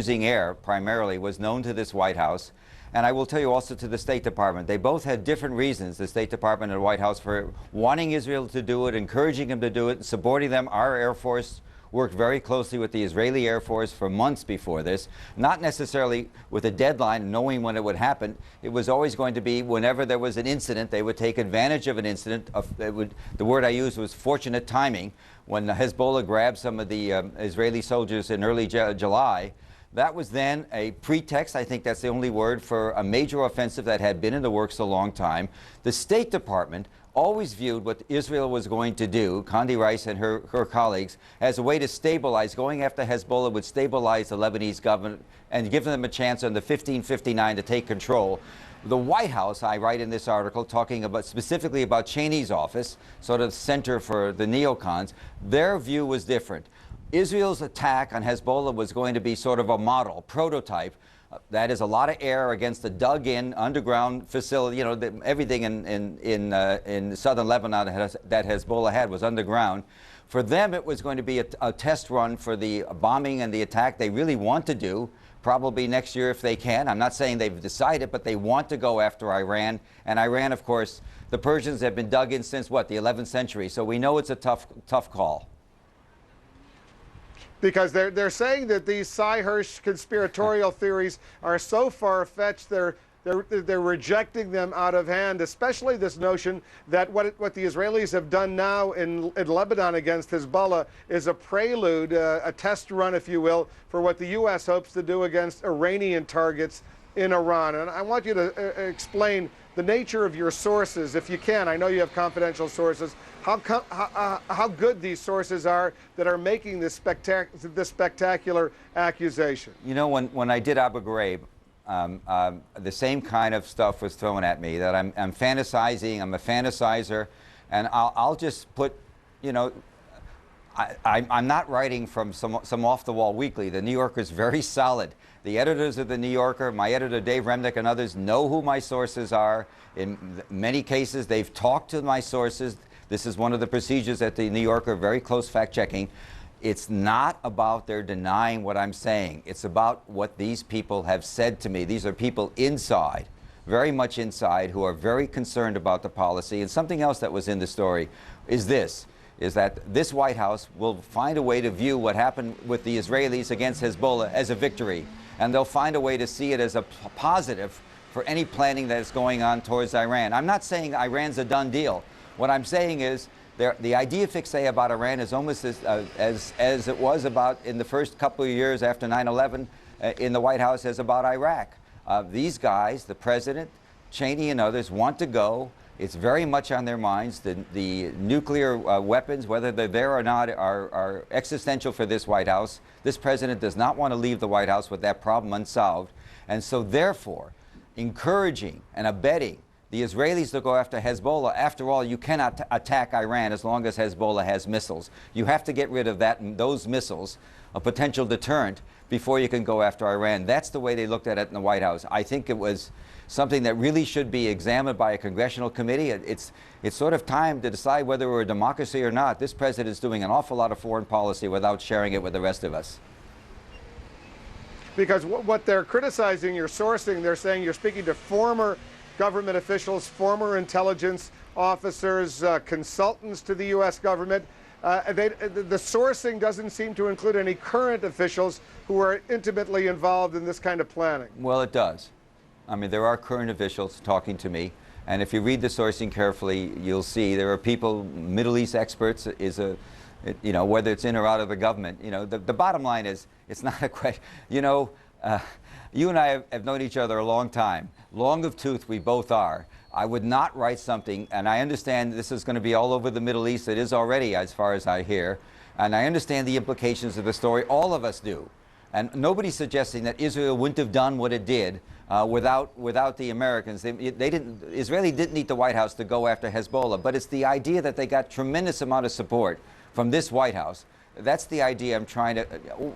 using air primarily was known to this White House. And I will tell you also to the State Department. They both had different reasons, the State Department and the White House, for wanting Israel to do it, encouraging them to do it, supporting them. Our Air Force worked very closely with the Israeli Air Force for months before this, not necessarily with a deadline, knowing when it would happen. It was always going to be whenever there was an incident, they would take advantage of an incident. The word I used was fortunate timing. When Hezbollah grabbed some of the Israeli soldiers in early July, that was then a pretext, I think that's the only word, for a major offensive that had been in the works a long time. The State Department always viewed what Israel was going to do, Condi Rice and her colleagues, as a way to stabilize. Going after Hezbollah would stabilize the Lebanese government and give them a chance on the 1559 to take control. The White House, I write in this article, talking about specifically about Cheney's office, sort of center for the neocons, their view was different. Israel's attack on Hezbollah was going to be sort of a model, prototype. That is a lot of air against a dug-in underground facility. You know, everything in southern Lebanon that Hezbollah had was underground. For them, it was going to be a test run for the bombing and the attack they really want to do, probably next year if they can. I'm not saying they've decided, but they want to go after Iran. And Iran, of course, the Persians have been dug in since, what, the 11th century. So we know it's a tough call. Because they're saying that these Seymour Hersh conspiratorial theories are so far-fetched, they're rejecting them out of hand, especially this notion that what the Israelis have done now in Lebanon against Hezbollah is a prelude, a test run, if you will, for what the U.S. hopes to do against Iranian targets in Iran. And I want you to explain the nature of your sources, if you can. I know you have confidential sources. How good these sources are that are making this spectacular accusation. You know, when I did Abu Gahrib, the same kind of stuff was thrown at me, that I'm fantasizing, I'm a fantasizer, and I'll just put, you know, I'm not writing from some off-the-wall weekly. The New Yorker is very solid. The editors of the New Yorker, my editor Dave Remnick and others, know who my sources are. In many cases, they've talked to my sources. This is one of the procedures at the New Yorker, very close fact-checking. It's not about their denying what I'm saying. It's about what these people have said to me. These are people inside, very much inside, who are very concerned about the policy. And something else that was in the story is that this White House will find a way to view what happened with the Israelis against Hezbollah as a victory. And they'll find a way to see it as a positive for any planning that is going on towards Iran. I'm not saying Iran's a done deal. What I'm saying is the idea fixé about Iran is almost as it was about in the first couple of years after 9/11 in the White House as about Iraq. These guys, the president, Cheney and others, want to go. It's very much on their minds. The nuclear weapons, whether they're there or not, are existential for this White House. This president does not want to leave the White House with that problem unsolved. And so therefore, encouraging and abetting the Israelis to go after Hezbollah. After all, you cannot attack Iran as long as Hezbollah has missiles. You have to get rid of those missiles, a potential deterrent, before you can go after Iran. That's the way they looked at it in the White House. I think it was something that really should be examined by a congressional committee. It's sort of time to decide whether we're a democracy or not. This president is doing an awful lot of foreign policy without sharing it with the rest of us. Because what they're criticizing your sourcing, they're saying you're speaking to former government officials, former intelligence officers, consultants to the U.S. government. The sourcing doesn't seem to include any current officials who are intimately involved in this kind of planning. Well, it does. I mean, there are current officials talking to me, and if you read the sourcing carefully, you'll see there are people, Middle East experts, you know, whether it's in or out of the government. You know, the bottom line is, it's not a question. You know, you and I have known each other a long time. Long of tooth we both are. I would not write something, and I understand this is going to be all over the Middle East. It is already, as far as I hear. And I understand the implications of the story. All of us do. And nobody's suggesting that Israel wouldn't have done what it did without the Americans. Israeli didn't need the White House to go after Hezbollah, but it's the idea that they got tremendous amount of support from this White House. That's the idea I'm trying to...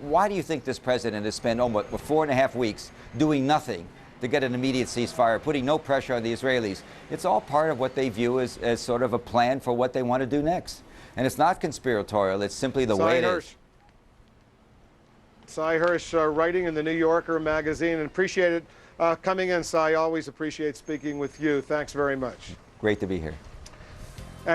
Why do you think this president has spent almost 4.5 weeks doing nothing to get an immediate ceasefire, putting no pressure on the Israelis? It's all part of what they view as sort of a plan for what they want to do next. And it's not conspiratorial, it's simply the way it is. Sy Hersh, writing in the New Yorker magazine, and appreciate it coming in, Sy. Always appreciate speaking with you. Thanks very much. Great to be here.